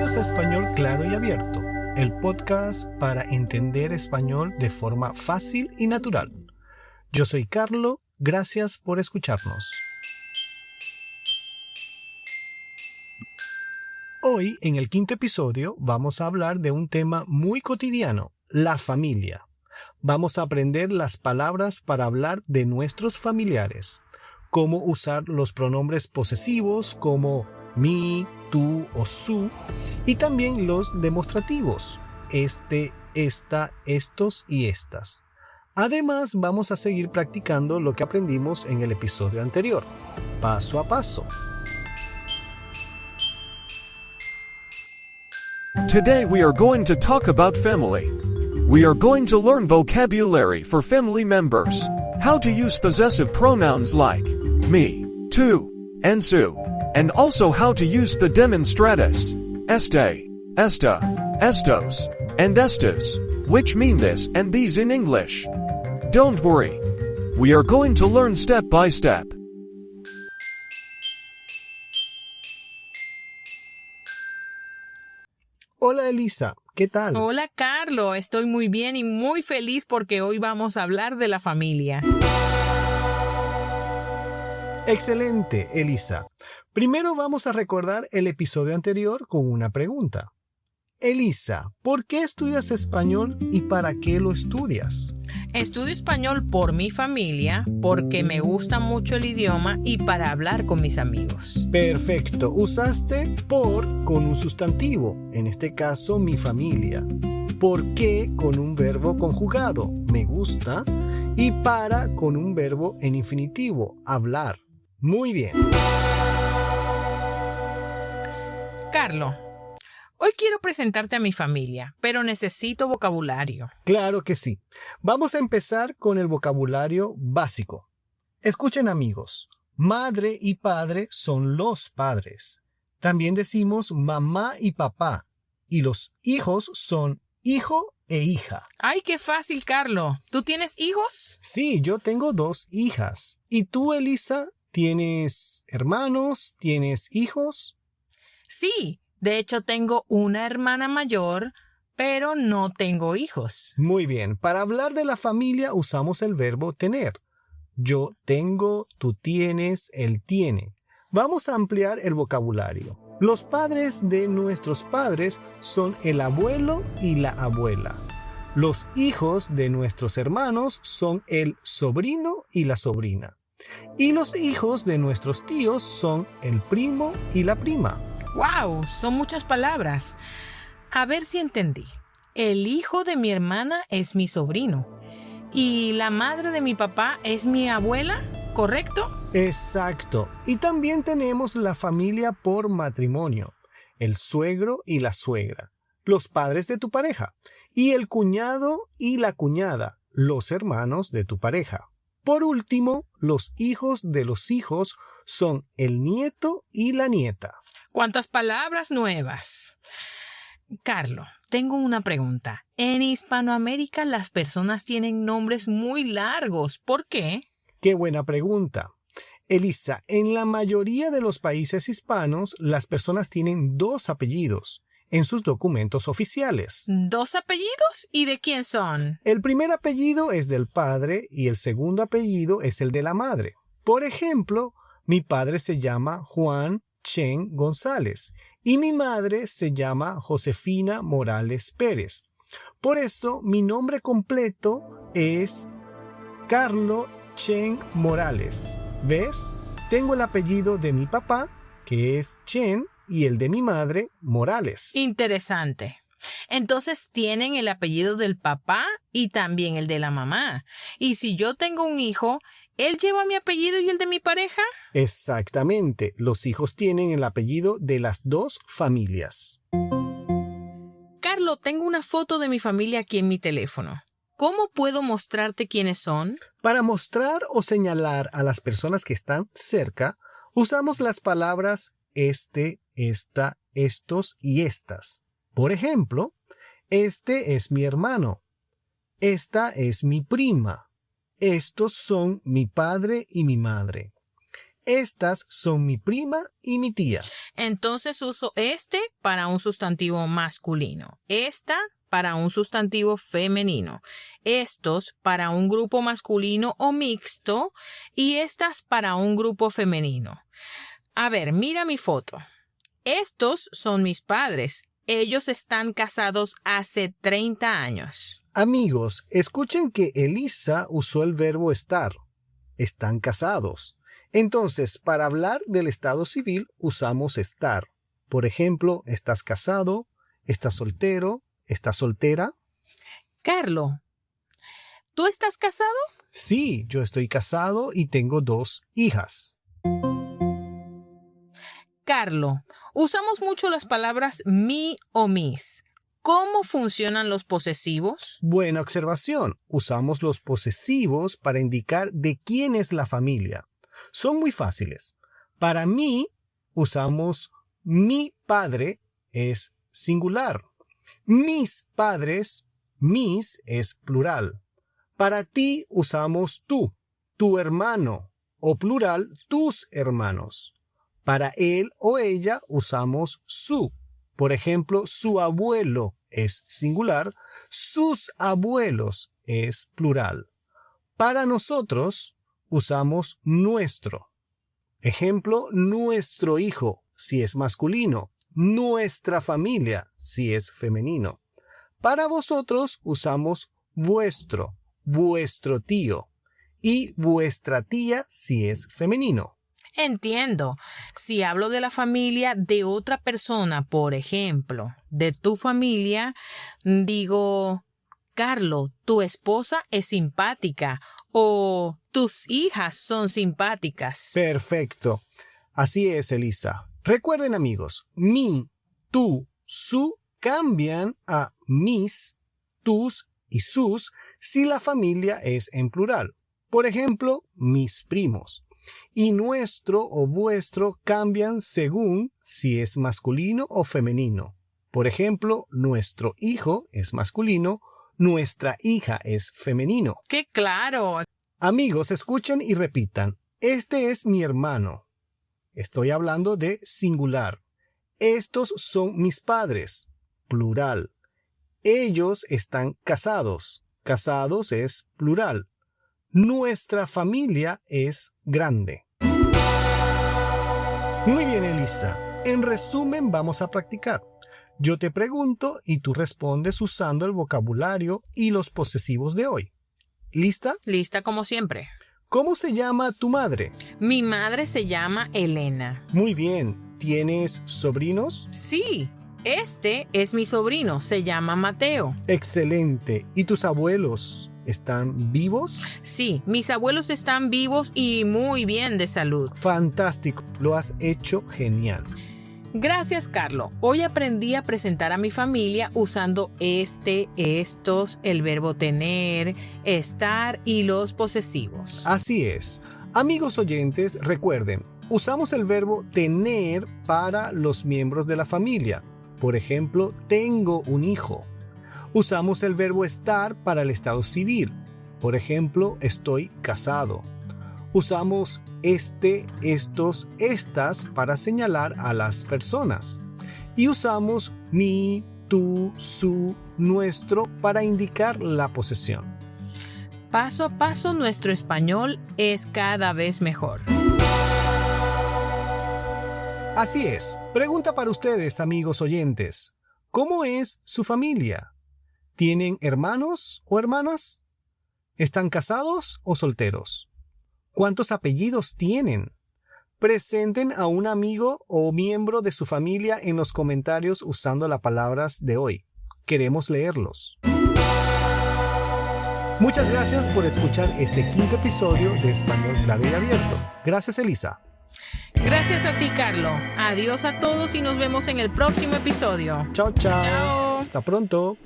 Bienvenidos a Español Claro y Abierto, el podcast para entender español de forma fácil y natural. Yo soy Carlo, gracias por escucharnos. Hoy, en el quinto episodio, vamos a hablar de un tema muy cotidiano, la familia. Vamos a aprender las palabras para hablar de nuestros familiares, cómo usar los pronombres posesivos como mi, tú o su, y también los demostrativos, este, esta, estos y estas. Además, vamos a seguir practicando lo que aprendimos en el episodio anterior, paso a paso. Today we are going to talk about family. We are going to learn vocabulary for family members. How to use possessive pronouns like me, tú, and su. And also how to use the demonstratis, este, esta, estos, and estas, which mean this and these in English. Don't worry. We are going to learn step by step. Hola Elisa, ¿qué tal? Hola, Carlo. Estoy muy bien y muy feliz porque hoy vamos a hablar de la familia. Excelente, Elisa. Primero vamos a recordar el episodio anterior con una pregunta. Elisa, ¿por qué estudias español y para qué lo estudias? Estudio español por mi familia, porque me gusta mucho el idioma y para hablar con mis amigos. Perfecto, usaste por con un sustantivo, en este caso mi familia. ¿Por qué con un verbo conjugado, me gusta? Y para con un verbo en infinitivo, hablar. Muy bien. Carlo, hoy quiero presentarte a mi familia, pero necesito vocabulario. Claro que sí. Vamos a empezar con el vocabulario básico. Escuchen amigos, madre y padre son los padres. También decimos mamá y papá. Y los hijos son hijo e hija. ¡Ay, qué fácil, Carlo! ¿Tú tienes hijos? Sí, yo tengo 2 hijas. ¿Y tú, Elisa, tienes hermanos? ¿Tienes hijos? Sí, de hecho tengo una hermana mayor, pero no tengo hijos. Muy bien, para hablar de la familia usamos el verbo tener. Yo tengo, tú tienes, él tiene. Vamos a ampliar el vocabulario. Los padres de nuestros padres son el abuelo y la abuela. Los hijos de nuestros hermanos son el sobrino y la sobrina. Y los hijos de nuestros tíos son el primo y la prima. ¡Wow! Son muchas palabras. A ver si entendí. El hijo de mi hermana es mi sobrino. ¿Y la madre de mi papá es mi abuela? ¿Correcto? Exacto. Y también tenemos la familia por matrimonio. El suegro y la suegra. Los padres de tu pareja. Y el cuñado y la cuñada. Los hermanos de tu pareja. Por último, los hijos de los hijos son el nieto y la nieta. ¡Cuántas palabras nuevas! Carlo, tengo una pregunta. En Hispanoamérica las personas tienen nombres muy largos. ¿Por qué? ¡Qué buena pregunta! Elisa, en la mayoría de los países hispanos, las personas tienen 2 apellidos en sus documentos oficiales. ¿2 apellidos? ¿Y de quién son? El primer apellido es del padre y el segundo apellido es el de la madre. Por ejemplo, mi padre se llama Juan Chen González y mi madre se llama Josefina Morales Pérez. Por eso mi nombre completo es Carlo Chen Morales. ¿Ves? Tengo el apellido de mi papá, que es Chen, y el de mi madre, Morales. Interesante. Entonces tienen el apellido del papá y también el de la mamá. Y si yo tengo un hijo, ¿él lleva mi apellido y el de mi pareja? Exactamente. Los hijos tienen el apellido de las 2 familias. Carlo, tengo una foto de mi familia aquí en mi teléfono. ¿Cómo puedo mostrarte quiénes son? Para mostrar o señalar a las personas que están cerca, usamos las palabras este, esta, estos y estas. Por ejemplo, este es mi hermano. Esta es mi prima. Estos son mi padre y mi madre. Estas son mi prima y mi tía. Entonces uso este para un sustantivo masculino, esta para un sustantivo femenino, estos para un grupo masculino o mixto y estas para un grupo femenino. A ver, mira mi foto. Estos son mis padres. Ellos están casados hace 30 años. Amigos, escuchen que Elisa usó el verbo estar. Están casados. Entonces, para hablar del estado civil, usamos estar. Por ejemplo, ¿estás casado? ¿Estás soltero? ¿Estás soltera? Carlos, ¿tú estás casado? Sí, yo estoy casado y tengo 2 hijas. Carlos, usamos mucho las palabras mi o mis. ¿Cómo funcionan los posesivos? Buena observación. Usamos los posesivos para indicar de quién es la familia. Son muy fáciles. Para mí, usamos mi padre es singular. Mis padres, mis es plural. Para ti usamos tú, tu hermano, o plural, tus hermanos. Para él o ella usamos su. Por ejemplo, su abuelo es singular, sus abuelos es plural. Para nosotros usamos nuestro. Ejemplo, nuestro hijo, si es masculino. Nuestra familia, si es femenino. Para vosotros usamos vuestro, vuestro tío. Y vuestra tía, si es femenino. Entiendo. Si hablo de la familia de otra persona, por ejemplo, de tu familia, digo, Carlos, tu esposa es simpática o tus hijas son simpáticas. Perfecto. Así es, Elisa. Recuerden, amigos, mi, tú, su cambian a mis, tus y sus si la familia es en plural. Por ejemplo, mis primos. Y nuestro o vuestro cambian según si es masculino o femenino. Por ejemplo, nuestro hijo es masculino, nuestra hija es femenino. ¡Qué claro! Amigos, escuchen y repitan. Este es mi hermano. Estoy hablando de singular. Estos son mis padres. Plural. Ellos están casados. Casados es plural. Nuestra familia es grande. Muy bien, Elisa. En resumen, vamos a practicar. Yo te pregunto y tú respondes usando el vocabulario y los posesivos de hoy. ¿Lista? Lista como siempre. ¿Cómo se llama tu madre? Mi madre se llama Elena. Muy bien. ¿Tienes sobrinos? Sí, este es mi sobrino, se llama Mateo. Excelente. ¿Y tus abuelos están vivos? Sí, mis abuelos están vivos y muy bien de salud. Fantástico. Lo has hecho genial. Gracias, Carlos. Hoy aprendí a presentar a mi familia usando este, estos, el verbo tener, estar y los posesivos. Así es. Amigos oyentes, recuerden, usamos el verbo tener para los miembros de la familia. Por ejemplo, tengo un hijo. Usamos el verbo estar para el estado civil. Por ejemplo, estoy casado. Usamos este, estos, estas para señalar a las personas. Y usamos mi, tu, su, nuestro para indicar la posesión. Paso a paso, nuestro español es cada vez mejor. Así es. Pregunta para ustedes, amigos oyentes. ¿Cómo es su familia? ¿Tienen hermanos o hermanas? ¿Están casados o solteros? ¿Cuántos apellidos tienen? Presenten a un amigo o miembro de su familia en los comentarios usando las palabras de hoy. Queremos leerlos. Muchas gracias por escuchar este 5º episodio de Español Claro y Abierto. Gracias, Elisa. Gracias a ti, Carlos. Adiós a todos y nos vemos en el próximo episodio. Chao, chao. Chao. Hasta pronto.